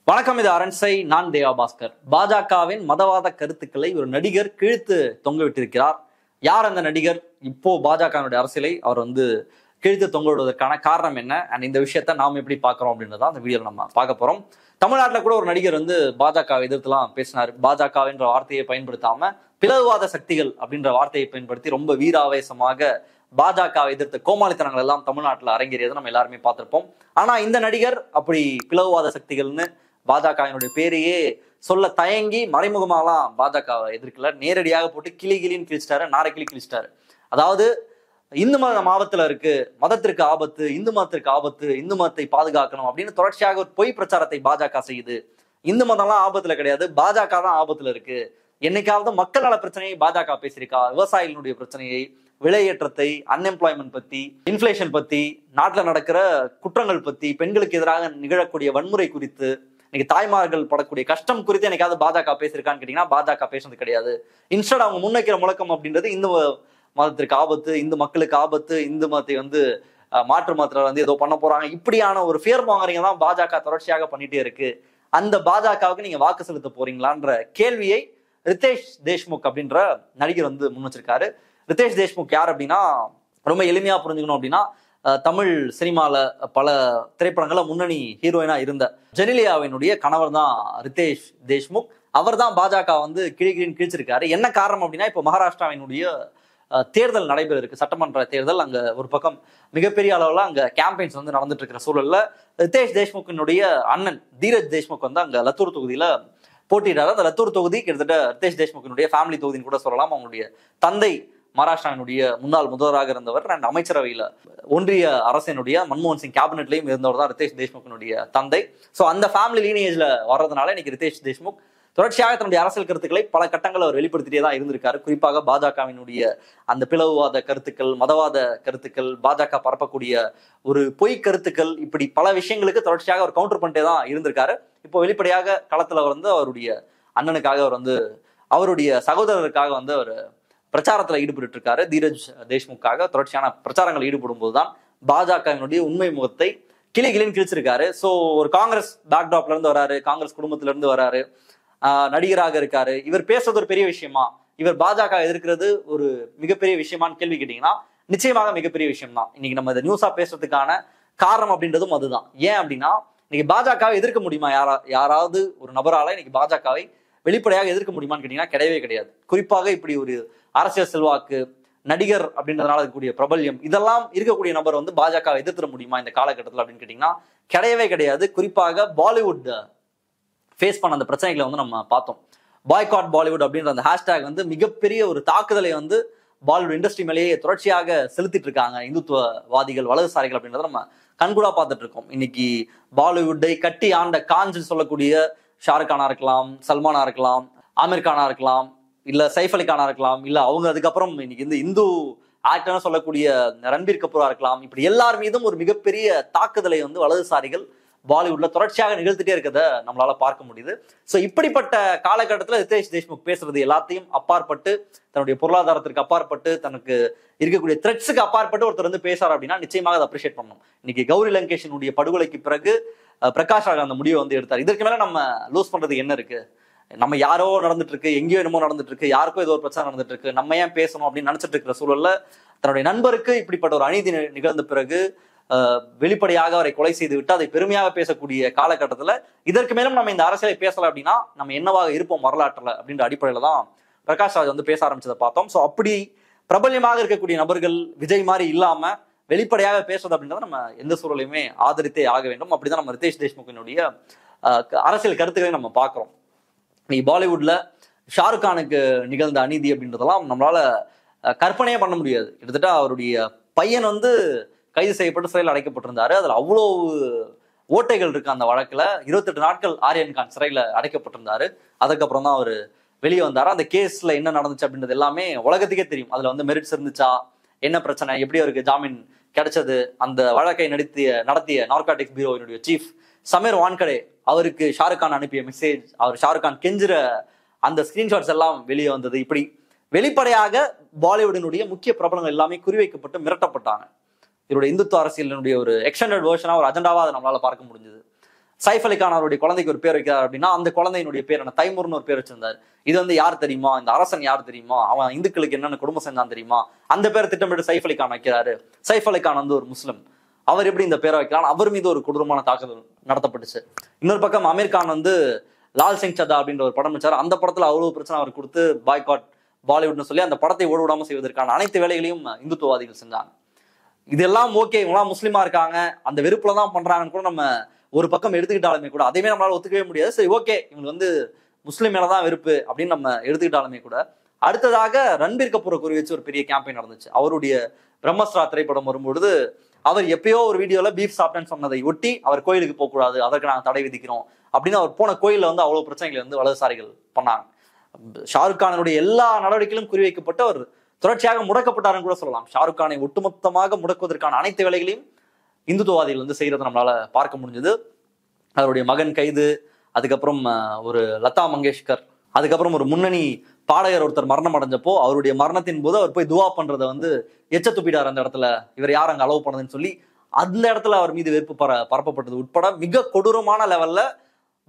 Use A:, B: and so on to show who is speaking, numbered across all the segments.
A: வணக்கம், இது அரண்சை. நான் தேவா பாஸ்கர். பாஜகவின் மதவாத கருத்துக்களை ஒரு நடிகர் கிழித்து தொங்க விட்டிருக்கிறார். யார் அந்த நடிகர்? இப்போ பாஜகவினுடைய அரசியலை அவர் கிழித்து தொங்க விடுவதற்கான காரணம் என்ன, அண்ட் இந்த விஷயத்த நாம் எப்படி பார்க்கிறோம் அப்படின்றதான் அந்த வீடியோல நம்ம பார்க்க போறோம். தமிழ்நாட்டில் கூட ஒரு நடிகர் பாஜகவை எதிர்த்துலாம் பேசினார். பாஜகவின்ற வார்த்தையை பயன்படுத்தாம பிளவுவாத சக்திகள் அப்படின்ற வார்த்தையை பயன்படுத்தி ரொம்ப வீராவேசமாக பாஜகவை எதிர்த்த கோமாளித்தனங்கள் எல்லாம் தமிழ்நாட்டில் அரங்கேறியதை நம்ம எல்லாருமே பார்த்திருப்போம். ஆனா இந்த நடிகர் அப்படி பிளவுவாத சக்திகள்னு பாஜகவினுடைய பேரையே சொல்ல தயங்கி மறைமுகமாலாம் பாஜகவை எதிர்க்கல, நேரடியாக போட்டு கிளின்னு கிழிச்சிட்டாரு, நாரைக்கிளி கிழிச்சிட்டாரு. அதாவது இந்து மதம் ஆபத்துல இருக்கு, மதத்திற்கு ஆபத்து, இந்து மதத்திற்கு ஆபத்து, இந்து மதத்தை பாதுகாக்கணும் அப்படின்னு தொடர்ச்சியாக ஒரு பொய் பிரச்சாரத்தை பாஜக செய்யுது. இந்து மதம்லாம் ஆபத்துல கிடையாது, பாஜக தான் ஆபத்துல இருக்கு. என்னைக்காவது மக்கள் நல பிரச்சனையை பாஜக பேசியிருக்கா? விவசாயிகளுடைய பிரச்சனையை, விலையேற்றத்தை, அன்எம்ப்ளாய்மெண்ட் பத்தி, இன்ஃபிளேஷன் பத்தி, நாட்டில் நடக்கிற குற்றங்கள் பத்தி, பெண்களுக்கு எதிராக நிகழக்கூடிய வன்முறை குறித்து, இன்னைக்கு தாய்மார்கள் படக்கூடிய கஷ்டம் குறித்து எனக்காவது பாஜக பேசியிருக்கான்னு கேட்டீங்கன்னா பாஜக பேசுறது கிடையாது. இன்ஸ்டட் அவங்க முன்வைக்கிற முழக்கம் அப்படின்றது இந்து மதத்திற்கு ஆபத்து, இந்து மக்களுக்கு ஆபத்து, இந்து மதத்தை மாற்று மதத்துல ஏதோ பண்ண போறாங்க, இப்படியான ஒரு ஃபியர் மாங்கரிங்க தான் பாஜக தொடர்ச்சியாக பண்ணிட்டே இருக்கு. அந்த பாஜகவுக்கு நீங்க வாக்கு செலுத்த போறீங்களான்ற கேள்வியை ரிதேஷ் தேஷ்முக் அப்படின்ற நடிகர் முன் வச்சிருக்காரு. ரிதேஷ் தேஷ்முக் யார் அப்படின்னா, ரொம்ப எளிமையா புரிஞ்சுக்கணும் அப்படின்னா, தமிழ் சினிமால பல திரைப்படங்கள்ல முன்னணி ஹீரோயினா இருந்த ஜெனிலியாவினுடைய கணவர் தான் ரிதேஷ் தேஷ்முக். அவர் தான் பாஜக கிழின்னு கிழிச்சிருக்காரு. என்ன காரணம் அப்படின்னா, இப்போ மகாராஷ்டிராவினுடைய தேர்தல் நடைபெற இருக்கு, சட்டமன்ற தேர்தல். அங்க ஒரு பக்கம் மிகப்பெரிய அளவுல அங்க கேம்பெயின்ஸ் நடந்துட்டு இருக்கிற சூழல்ல ரிதேஷ் தேஷ்முக்கினுடைய அண்ணன் தீரஜ் தேஷ்முக் அங்க லத்தூர் தொகுதியில போட்டியிடாரு. அந்த லத்தூர் தொகுதி கிட்டத்தட்ட ரிதேஷ் தேஷ்முக்கினுடைய ஃபேமிலி தொகுதின்னு கூட சொல்லலாம். அவங்களுடைய தந்தை மகாராஷ்டிராவினுடைய முன்னாள் முதல்வராக இருந்தவர் அண்ட் அமைச்சரவையில ஒன்றிய அரசினுடைய மன்மோகன் சிங் கேபினெட்லையும் இருந்தவர் தான் ரிதேஷ் தேஷ்முக்கினுடைய தந்தை. ஸோ அந்த ஃபேமிலி லீனேஜ்ல வர்றதுனால இன்னைக்கு ரிதேஷ் தேஷ்முக் தொடர்ச்சியாக தன்னுடைய அரசியல் கருத்துக்களை பல கட்டங்கள் அவர் வெளிப்படுத்திட்டே தான் இருந்திருக்காரு. குறிப்பாக பாஜகவினுடைய அந்த பிளவுவாத கருத்துக்கள், மதவாத கருத்துக்கள், பாஜக பரப்பக்கூடிய ஒரு பொய் கருத்துக்கள், இப்படி பல விஷயங்களுக்கு தொடர்ச்சியாக அவர் கவுண்டர் பண்ணிட்டே தான் இருந்திருக்காரு. இப்போ வெளிப்படையாக களத்துல அவருடைய அண்ணனுக்காக அவருடைய சகோதரருக்காக அவர் பிரச்சாரத்துல ஈடுபட்டு இருக்காரு. தீரஜ் தேஷ்முக்காக தொடர்ச்சியான பிரச்சாரங்கள் ஈடுபடும் போதுதான் பாஜகவினுடைய உண்மை முகத்தை கிளின்னு கிழிச்சிருக்காரு. ஸோ ஒரு காங்கிரஸ் பேக்டாப்ல இருந்து வராரு, காங்கிரஸ் குடும்பத்துல இருந்து வராரு, நடிகராக இருக்காரு. இவர் பேசுறது ஒரு பெரிய விஷயமா, இவர் பாஜக எதிர்க்கிறது ஒரு மிகப்பெரிய விஷயமான்னு கேள்வி கேட்டீங்கன்னா நிச்சயமாக மிகப்பெரிய விஷயம் தான். இன்னைக்கு நம்ம இந்த நியூஸா பேசுறதுக்கான காரணம் அப்படின்றதும் அதுதான். ஏன் அப்படின்னா, இன்னைக்கு பாஜகவை எதிர்க்க முடியுமா? யாராவது ஒரு நபரால இன்னைக்கு பாஜகவை வெளிப்படையாக எதிர்க்க முடியுமான்னு கேட்டீங்கன்னா கிடையவே கிடையாது. குறிப்பாக இப்படி ஒரு அரசியல் செல்வாக்கு, நடிகர் அப்படின்றதுனால இருக்கக்கூடிய பிரபல்யம், இதெல்லாம் இருக்கக்கூடிய நபர் பாஜக எதிர்த்துட முடியுமா இந்த காலகட்டத்தில் அப்படின்னு கேட்டீங்கன்னா கிடையவே கிடையாது. குறிப்பாக பாலிவுட் ஃபேஸ் பண்ண அந்த பிரச்சனைகளை நம்ம பார்த்தோம். பாய்காட் பாலிவுட் அப்படின்ற அந்த ஹேஷ்டேக் மிகப்பெரிய ஒரு தாக்குதலை பாலிவுட் இண்டஸ்ட்ரி மேலேயே தொடர்ச்சியாக செலுத்திட்டு இருக்காங்க இந்துத்துவவாதிகள், வலதுசாரிகள் அப்படின்றத நம்ம கண்கூடா பார்த்துட்டு இருக்கோம். இன்னைக்கு பாலிவுட்டை கட்டி ஆண்ட காஞ்சு சொல்லக்கூடிய ஷாருக் கானா இருக்கலாம், சல்மானா இருக்கலாம், ஆமீர் கானா இருக்கலாம், இல்ல சைஃப் அலி கானா இருக்கலாம், இல்ல அவங்க அதுக்கப்புறம் இன்னைக்கு இந்து ஆக்டர்னு சொல்லக்கூடிய ரன்பீர் கபூரா இருக்கலாம். இப்படி எல்லார் மீதும் ஒரு மிகப்பெரிய தாக்குதலை வலதுசாரிகள் பாலிவுட்ல தொடர்ச்சியாக நிகழ்த்திட்டே இருக்கிறத நம்மளால பார்க்க முடியுது. ஸோ இப்படிப்பட்ட காலகட்டத்தில் ரிதேஷ் தேஷ்முக் பேசுறது எல்லாத்தையும் அப்பாற்பட்டு, தன்னுடைய பொருளாதாரத்திற்கு அப்பாற்பட்டு, தனக்கு இருக்கக்கூடிய த்ரெட்ஸுக்கு அப்பாற்பட்டு ஒருத்தர் பேசுறாரு அப்படின்னா நிச்சயமாக அதை அப்ரிஷியேட் பண்ணணும். இன்னைக்கு கௌரி லங்கேஷனுடைய படுகொலைக்கு பிறகு பிரகாஷ் ராஜ் அந்த முடிவை எடுத்தார். இதற்கு மேல நம்ம லூஸ் பண்றது என்ன இருக்கு? நம்ம யாரோ நடந்துட்டு இருக்கு, எங்கேயோ என்னமோ நடந்துட்டு இருக்கு, யாருக்கும் ஏதோ ஒரு பிரச்சனை நடந்துட்டு இருக்கு, நம்ம ஏன் பேசணும் அப்படின்னு நினைச்சிட்டு இருக்கிற சூழல்ல தன்னுடைய நண்பருக்கு இப்படிப்பட்ட ஒரு அநீதி நிகழ்ந்த பிறகு வெளிப்படையாக அவரை கொலை செய்து விட்டு அதை பெருமையாக பேசக்கூடிய காலகட்டத்துல இதற்கு மேலும் நம்ம இந்த அரசியலை பேசல அப்படின்னா நம்ம என்னவாக இருப்போம் வரலாற்றுல அப்படின்ற அடிப்படையில தான் பிரகாஷ் ராஜ் பேச ஆரம்பிச்சதை பார்த்தோம். ஸோ அப்படி பிரபல்யமாக இருக்கக்கூடிய நபர்கள் விஜய் மாதிரி இல்லாம வெளிப்படையாக பேசுறது அப்படின்றத நம்ம எந்த சூழலையுமே ஆதரித்தே ஆக வேண்டும். அப்படிதான் நம்ம ரிதேஷ் தேஷ்முக்கினுடைய அரசியல் கருத்துக்களை நம்ம பார்க்கிறோம். இன்னைக்கு பாலிவுட்ல ஷாருக் கானுக்கு நிகழ்ந்த அநீதி அப்படின்றதெல்லாம் நம்மளால கற்பனையே பண்ண முடியாது. கிட்டத்தட்ட அவருடைய பையன் கைது செய்யப்பட்டு சிறையில் அடைக்கப்பட்டிருந்தாரு. அதுல அவ்வளோ ஓட்டைகள் இருக்கு அந்த வழக்குல. 28 நாட்கள் ஆரியன் கான் சிறையில அடைக்கப்பட்டிருந்தாரு. அதுக்கப்புறம் தான் அவர் வெளியே வந்தாரு. அந்த கேஸ்ல என்ன நடந்துச்சு அப்படின்றது எல்லாமே உலகத்துக்கே தெரியும். அதுல மெரிட்ஸ் இருந்துச்சா, என்ன பிரச்சனை, எப்படி அவருக்கு ஜாமீன் கிடைச்சது, அந்த வழக்கை நடத்திய நார்காட்டிக்ஸ் பியூரோவினுடைய சீஃப் சமீர் வான்கடே அவருக்கு ஷாருக் கான் அனுப்பிய மெசேஜ், அவர் ஷாருக் கான் கெஞ்சுற அந்த ஸ்கிரீன்ஷாட்ஸ் எல்லாம் வெளியே வந்தது. இப்படி வெளிப்படையாக பாலிவுடினுடைய முக்கிய பிரபலங்கள் எல்லாமே குறிவைக்கப்பட்டு மிரட்டப்பட்டாங்க. இவருடைய இந்துத்துவ அரசியலினுடைய ஒரு எக்ஸ்டெண்டட் வெர்ஷனா, ஒரு அஜெண்டாவா அதை நம்மளால பார்க்க முடிஞ்சது. சைஃப் அலி கான் அவருடைய குழந்தைக்கு ஒரு பேர் வைக்கிறார் அப்படின்னா அந்த குழந்தையினுடைய பேர் என்ன, தைமூர்னு ஒரு பேர் வச்சிருந்தார். இது வந்து யார் தெரியுமா, இந்த அரசன் யார் தெரியுமா, அவன் இந்துக்களுக்கு என்னென்ன குடும்பம் செஞ்சான் தெரியுமா, அந்த பேரை திட்டமிட்டு சைஃப் அலி கான் வைக்கிறாரு. சைஃப் அலி கான் வந்து ஒரு முஸ்லிம், அவர் எப்படி இந்த பேரை வைக்கலாம், அவர் மீது ஒரு கொடூரமான தாக்குதல் நடத்தப்பட்டுச்சு. இன்னொரு பக்கம் அமீர் கான் வந்து லால் சிங் சதா அப்படின்ற ஒரு படம் வச்சார். அந்த படத்துல அவ்வளவு பிரச்சனை அவர் கொடுத்து பாய்காட் பாலிவுட்னு சொல்லி அந்த படத்தை ஓட விடாம செய்வதற்கான அனைத்து வேலைகளையும் இந்துத்துவவாதிகள் செஞ்சாங்க. இதெல்லாம் ஓகே, இவங்களாம் முஸ்லீமா இருக்காங்க, அந்த வெறுப்புலதான் பண்றாங்கன்னு கூட நம்ம ஒரு பக்கம் எடுத்துக்கிட்டாலுமே கூட அதையுமே நம்மளால ஒத்துக்கவே முடியாது. சரி ஓகே, இவங்க வந்து முஸ்லீம் மேலதான் வெறுப்பு அப்படின்னு நம்ம எடுத்துக்கிட்டாலுமே கூட அடுத்ததாக ரன்பீர் கபூரை குறி வச்சு ஒரு பெரிய கேம்பெயின் நடந்துச்சு. அவருடைய பிரம்மஸ்ரா திரைப்படம் வரும்பொழுது அவர் எப்பயோ ஒரு வீடியோல பீஃப் சாப்பிட்டேன்னு சொன்னதை ஒட்டி அவர் கோயிலுக்கு போகக்கூடாது, அதற்கு நாங்கள் தடை விதிக்கிறோம் அப்படின்னு அவர் போன கோயிலில் வந்து அவ்வளவு பிரச்சனைகளை வந்து வலதுசாரிகள் பண்ணாங்க. ஷாருக் கானுடைய எல்லா நடவடிக்கைகளும் குறிவைக்கப்பட்டு அவர் தொடர்ச்சியாக முடக்கப்பட்டாருன்னு கூட சொல்லலாம். ஷாருக் கானை ஒட்டுமொத்தமாக முடக்குவதற்கான அனைத்து வேலைகளையும் இந்துத்துவவாதிகள் வந்து செய்யறதை நம்மளால பார்க்க முடிஞ்சது. அவருடைய மகன் கைது, அதுக்கப்புறம் ஒரு லதா மங்கேஷ்கர், அதுக்கப்புறம் ஒரு முன்னணி பாடகர் ஒருத்தர் மரணம் அடைஞ்சப்போ அவருடைய மரணத்தின் போது அவர் போய் துவா பண்றதை வந்து எச்ச துப்பிட்டார் அந்த இடத்துல, இவர் யார் அங்க அலோவ் பண்ணதுன்னு சொல்லி அந்த இடத்துல அவர் மீது வெறுப்பு பரப்பப்பட்டது உட்பட மிக கொடூரமான லெவல்ல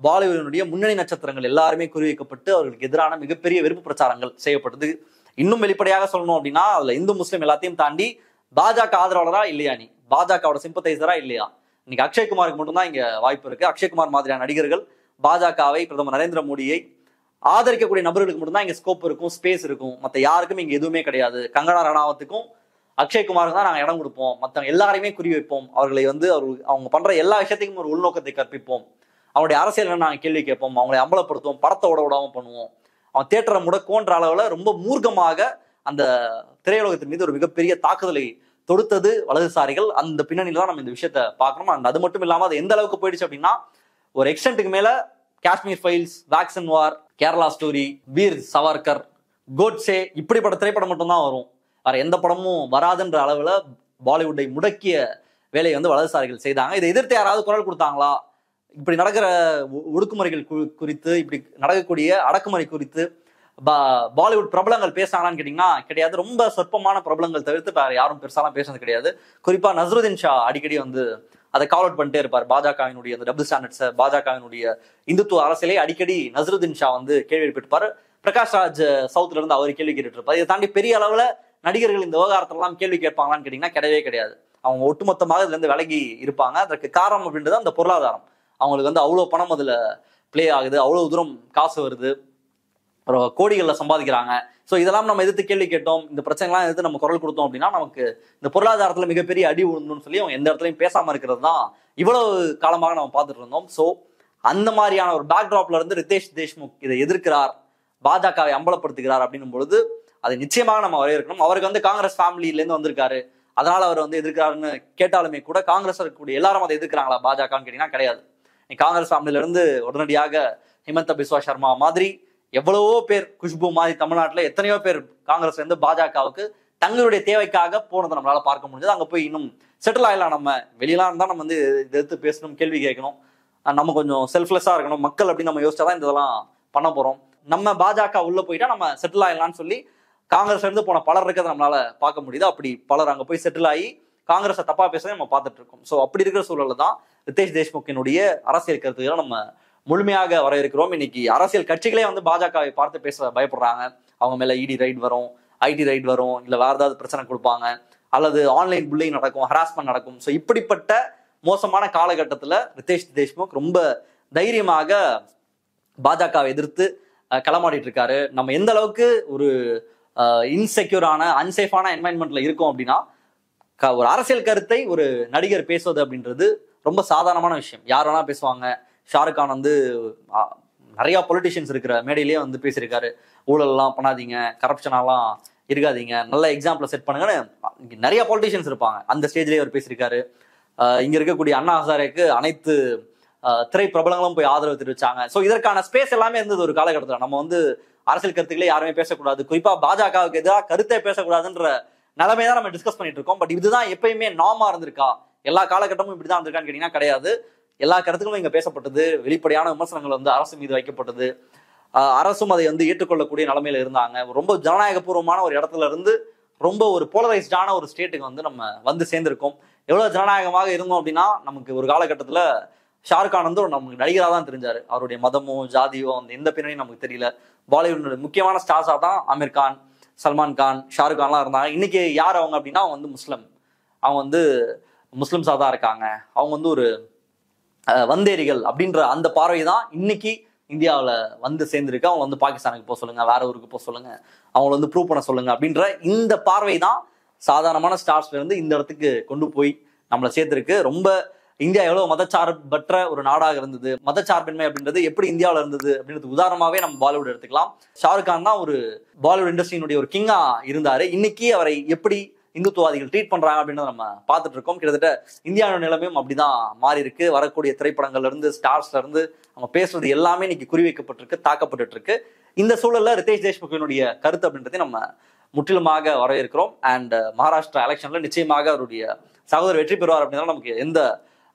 A: பாலிவுடினுடைய முன்னணி நட்சத்திரங்கள் எல்லாருமே குறிவைக்கப்பட்டு அவர்களுக்கு எதிரான மிகப்பெரிய வெறுப்பு பிரச்சாரங்கள் செய்யப்பட்டது. இன்னும் வெளிப்படையாக சொல்லணும் அப்படின்னா அதுல இந்து முஸ்லீம் எல்லாத்தையும் தாண்டி பாஜக ஆதரவாளரா இல்லையா, நீ பாஜகவோட சிம்பத்தைசரா இல்லையா? இன்னைக்கு அக்ஷய்குமாருக்கு மட்டும்தான் இங்க வாய்ப்பு இருக்கு. அக்ஷய்குமார் மாதிரியான நடிகர்கள் பாஜகவை, பிரதமர் நரேந்திர மோடியை ஆதரிக்கக்கூடிய நபர்களுக்கு மட்டும்தான் இங்க ஸ்கோப் இருக்கும், ஸ்பேஸ் இருக்கும். மற்ற யாருக்கும் இங்க எதுவுமே கிடையாது. கங்கனா ரனாவத்துக்கும் அக்ஷய்குமாருக்கு தான் நாங்க இடம் கொடுப்போம், மற்றவங்க எல்லாரையுமே குறி வைப்போம், அவர்களை வந்து அவங்க பண்ற எல்லா விஷயத்தையும் ஒரு உள்நோக்கத்தை கற்பிப்போம், அவங்களுடைய அரசியல் நாங்கள் கேள்வி கேட்போம், அவங்களை அம்பலப்படுத்துவோம், படத்தை விடாம பண்ணுவோம், அவன் தேட்டரை முடக்கும்ன்ற அளவுல ரொம்ப மூர்க்கமாக அந்த திரையுலகத்தின் மீது ஒரு மிகப்பெரிய தாக்குதலை தொடுத்தது வலதுசாரிகள். அந்த பின்னணியில தான் நம்ம இந்த விஷயத்த பார்க்கணும். அது மட்டும் இல்லாம அது எந்த அளவுக்கு போயிடுச்சு அப்படின்னா ஒரு எக்ஸ்டென்ட்டுக்கு மேல காஷ்மீர் ஃபைல்ஸ், வேக்சின் வார், கேரளா ஸ்டோரி, வீர் சவர்கர், கோட்ஸே இப்படிப்பட்ட திரைப்படம் மட்டும்தான் வரும், வேற எந்த படமும் வராதுன்ற அளவுல பாலிவுட்டை முடக்கிய வேலையை வந்து வலதுசாரிகள் செய்தாங்க. இதை எதிர்த்து யாராவது குரல் கொடுத்தாங்களா? இப்படி நடக்கிற ஒடுக்குமுறைகள் குறித்து, இப்படி நடக்கக்கூடிய அடக்குமுறை குறித்து பாலிவுட் பிரபலங்கள் பேசுறாங்கன்னு கேட்டீங்கன்னா கிடையாது. ரொம்ப சொற்பமான பிரபலங்கள் தவிர்த்து வேற யாரும் பெருசாலாம் பேசுறது கிடையாது. குறிப்பா நஸ்ருதீன் ஷா அடிக்கடி வந்து அதை கால் அவுட் பண்ணிட்டே இருப்பார். பாஜகவினுடைய அந்த டபுள் ஸ்டாண்டர்ட்ஸ், பாஜகவினுடைய இந்துத்துவ அரசியலை அடிக்கடி நஸ்ருதீன் ஷா வந்து கேள்வி எழுப்பியிருப்பாரு. பிரகாஷ் ராஜ் சவுத்ல இருந்து அவர் கேள்வி கேட்டுட்டு இருப்பார். இதை தாண்டி பெரிய அளவுல நடிகர்கள் இந்த விவகாரத்திலாம் கேள்வி கேட்பாங்களான்னு கேட்டீங்கன்னா கிடையவே கிடையாது. அவங்க ஒட்டுமொத்தமாக இதுல இருந்து விலகி இருப்பாங்க. அதற்கு காரணம் அப்படின்றது அந்த பொருளாதாரம். அவங்களுக்கு வந்து அவ்வளவு பணம் அதுல பிளே ஆகுது, அவ்வளவு தூரம் காசு வருது, கோடிகள்ல சம்பாதிக்கிறாங்க. ஸோ இதெல்லாம் நம்ம எதிர்த்து கேள்வி கேட்டோம், இந்த பிரச்சனைலாம் எதிர்த்து நம்ம குரல் கொடுத்தோம் அப்படின்னா நமக்கு இந்த பொருளாதாரத்துல மிகப்பெரிய அடி விழுந்துன்னு சொல்லி அவங்க எந்த இடத்துலையும் பேசாம இருக்கிறது தான் இவ்வளவு காலமாக நம்ம பார்த்துட்டு இருந்தோம். ஸோ அந்த மாதிரியான ஒரு பேக்ட்ராப்ல இருந்து ரிதேஷ் தேஷ்முக் இதை எதிர்க்கிறார், பாஜகவை அம்பலப்படுத்துகிறார் அப்படின்னும் பொழுது அதை நிச்சயமாக நம்ம வரையறுக்கணும். அவருக்கு வந்து காங்கிரஸ் ஃபேமிலியில இருந்து வந்திருக்காரு, அதனால அவர் வந்து எதிர்க்கிறாருன்னு கேட்டாலுமே கூட காங்கிரஸ் இருக்கக்கூடிய எல்லாரும் அதை எதிர்க்கிறாங்களா பாஜகன்னு கேட்டீங்கன்னா கிடையாது. காங்கிரஸ் ஃபேமிலியில இருந்து உடனடியாக ஹிமந்த பிஸ்வா சர்மா மாதிரி எவ்வளவோ பேர், குஷ்பு மாதிரி தமிழ்நாட்டுல எத்தனையோ பேர் காங்கிரஸ்ல இருந்து பாஜகவுக்கு தங்களுடைய தேவைக்காக போனதை நம்மளால பார்க்க முடிஞ்சது. அங்க போய் இன்னும் செட்டில் ஆகலாம். நம்ம வெளியெல்லாம் இருந்தா நம்ம வந்து எதிர்த்து பேசணும், கேள்வி கேட்கணும், நம்ம கொஞ்சம் செல்ஃப்லெஸ்ஸா இருக்கணும். மக்கள் அப்படின்னு நம்ம யோசிச்சாதான் இதெல்லாம் பண்ண போறோம். நம்ம பாஜக உள்ள போயிட்டா நம்ம செட்டில் ஆகலாம்னு சொல்லி காங்கிரஸ்ல இருந்து போன பலர் இருக்கிறத நம்மளால பார்க்க முடியுது. அப்படி பலர் அங்க போய் செட்டில் ஆகி காங்கிரஸை தப்பா பேசுறதை நம்ம பார்த்துட்டு இருக்கோம். ஸோ அப்படி இருக்கிற சூழல்ல தான் ரிதேஷ் தேஷ்முக்கினுடைய அரசியல் கருத்துக்களை நம்ம முழுமையாக வரையறுக்கிறோம். இன்னைக்கு அரசியல் கட்சிகளே வந்து பாஜகவை பார்த்து பேச பயப்படுறாங்க. அவங்க மேல இடி ரைட் வரும், ஐடி ரைட் வரும், இல்ல வேற ஏதாவது பிரச்சனை கொடுப்பாங்க, அல்லது ஆன்லைன் புல்லிங் நடக்கும், ஹராஸ்மெண்ட் நடக்கும். ஸோ இப்படிப்பட்ட மோசமான காலகட்டத்துல ரிதேஷ் தேஷ்முக் ரொம்ப தைரியமாக பாஜகவை எதிர்த்து களமாடிட்டு இருக்காரு. நம்ம எந்த அளவுக்கு ஒரு இன்செக்யூரான, அன்சேஃபான என்வைரன்மெண்ட்ல இருக்கோம் அப்படின்னா ஒரு அரசியல் கருத்தை ஒரு நடிகர் பேசுவது அப்படின்றது ரொம்ப சாதாரணமான விஷயம். யார் வேணா பேசுவாங்க. ஷாருக் கான் வந்து நிறைய பொலிட்டிஷியன்ஸ் இருக்கிற மேடையிலேயே வந்து பேசியிருக்காரு, ஊழல் எல்லாம் பண்ணாதீங்க, கரப்ஷனாலாம் இருக்காதீங்க, நல்ல எக்ஸாம்பிள் செட் பண்ணுங்கன்னு நிறைய பொலிட்டிஷியன்ஸ் இருப்பாங்க. அந்த ஸ்டேஜ்லேயே அவர் பேசியிருக்காரு. இங்க இருக்கக்கூடிய அண்ணா ஹசாரேக்கு அனைத்து திரை பிரபலங்களும் போய் ஆதரவு தெரிவிச்சாங்க. ஸோ இதற்கான ஸ்பேஸ் எல்லாமே இருந்தது ஒரு காலகட்டத்தில். நம்ம வந்து அரசியல் கருத்துக்களே யாருமே பேசக்கூடாது, குறிப்பா பாஜகவுக்கு எதிராக கருத்தை பேசக்கூடாதுன்ற நிலைமை தான் நம்ம டிஸ்கஸ் பண்ணிட்டு இருக்கோம். பட் இதுதான் எப்பயுமே நார்மா இருந்திருக்கா, எல்லா காலகட்டமும் இப்படிதான் இருந்திருக்கான்னு கேட்டீங்கன்னா கிடையாது. எல்லா கருத்துக்களும் இங்க பேசப்பட்டது, வெளிப்படையான விமர்சனங்கள் வந்து அரசு மீது வைக்கப்பட்டது, அரசும் அதை வந்து ஏற்றுக்கொள்ளக்கூடிய நிலைமையில இருந்தாங்க. ரொம்ப ஜனநாயகபூர்வமான ஒரு இடத்துல இருந்து ரொம்ப ஒரு போலரைஸ்டான ஒரு ஸ்டேட்டுக்கு வந்து நம்ம வந்து சேர்ந்திருக்கோம். எவ்வளவு ஜனநாயகமாக இருந்தோம் அப்படின்னா நமக்கு ஒரு காலகட்டத்துல ஷாருக் கான் வந்து நமக்கு நடிகராக தான் தெரிஞ்சாரு. அவருடைய மதமோ ஜாதியோ அந்த எந்த பின்னணியும் நமக்கு தெரியல. பாலிவுட் முக்கியமான ஸ்டார்ஸாக தான் ஆமீர் கான், சல்மான் கான், ஷாருக் கான்லாம் இருந்தாங்க. இன்னைக்கு யார் அவங்க அப்படின்னா அவங்க வந்து அவங்க வந்து முஸ்லிம்ஸாக தான் இருக்காங்க. அவங்க வந்து ஒரு வந்தேரிகள் அப்படின்ற அந்த பார்வை தான் இன்னைக்கு இந்தியாவில் வந்து சேர்ந்துருக்கு. அவங்க வந்து பாகிஸ்தானுக்கு போக சொல்லுங்க, வேற ஊருக்கு போக சொல்லுங்க, அவங்கள வந்து ப்ரூவ் பண்ண சொல்லுங்க அப்படின்ற இந்த பார்வை தான் சாதாரணமான ஸ்டார்ஸ்ல இருந்து இந்த இடத்துக்கு கொண்டு போய் நம்மளை சேர்த்திருக்கு. ரொம்ப இந்தியா எவ்வளவு மதச்சார்பற்ற ஒரு நாடாக இருந்தது, மதச்சார்பின்மை அப்படின்றது எப்படி இந்தியாவில் இருந்தது அப்படின்றது உதாரணமாவே நம்ம பாலிவுட் எடுத்துக்கலாம். ஷாருக் கான் தான் ஒரு பாலிவுட் இண்டஸ்ட்ரியினுடைய ஒரு கிங்கா இருந்தாரு. இன்னைக்கு அவரை எப்படி இந்துத்துவாதிகள் ட்ரீட் பண்றாங்க அப்படின்னு நம்ம பார்த்துட்டு இருக்கோம். கிட்டத்தட்ட இந்தியாவோட நிலைமையும் அப்படிதான் மாறி இருக்கு. வரக்கூடிய திரைப்படங்கள்ல இருந்து ஸ்டார்ஸ்ல இருந்து அவங்க பேசுறது எல்லாமே இன்னைக்கு குறிவைக்கப்பட்டிருக்கு, தாக்கப்பட்டு இருக்கு. இந்த சூழல்ல ரிதேஷ் தேஷ்முக்கினுடைய கருத்து அப்படின்றதை நம்ம முற்றிலுமாக வரவேற்கிறோம். அண்ட் மகாராஷ்டிரா எலெக்ஷன்ல நிச்சயமாக அவருடைய சகோதரர் வெற்றி பெறுவார் அப்படின்னா நமக்கு எந்த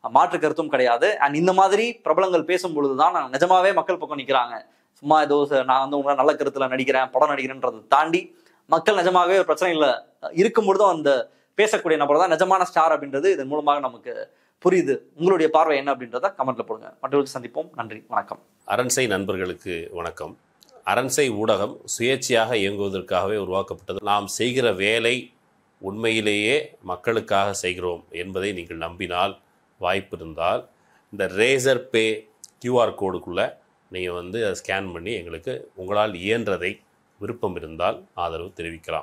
A: மாற்று கருத்தும் கிடையாது. அண்ட் இந்த மாதிரி பிரபலங்கள் பேசும் பொழுதுதான் நிஜமாவே மக்கள் பக்கம் நிற்கிறாங்க. சும்மா ஏதோ நான் வந்து உங்களை நல்ல கருத்துல நடிக்கிறேன், படம் நடிக்கிறேன்றதை தாண்டி மக்கள் நிஜமாகவே ஒரு பிரச்சனையில் இருக்கும் பொழுதும் அந்த பேசக்கூடிய நபர் தான் நிஜமான ஸ்டார் அப்படின்றது இதன் மூலமாக நமக்கு புரியுது. உங்களுடைய பார்வை என்ன அப்படின்றத கமெண்ட்ல போடுங்க. மற்றவர்களுக்கு சந்திப்போம். நன்றி, வணக்கம்.
B: அரண்சை நண்பர்களுக்கு வணக்கம். அரண்சை ஊடகம் சுயேட்சையாக இயங்குவதற்காகவே உருவாக்கப்பட்டது. நாம் செய்கிற வேலை உண்மையிலேயே மக்களுக்காக செய்கிறோம் என்பதை நீங்கள் நம்பினால், வாய்ப்பு இருந்தால் இந்த ரேசர் பே கியூஆர் கோடுக்குள்ளே நீங்கள் வந்து அதை ஸ்கேன் பண்ணி எங்களுக்கு உங்களால் இயன்றதை விருப்பம் இருந்தால் ஆதரவு தெரிவிக்கலாம்.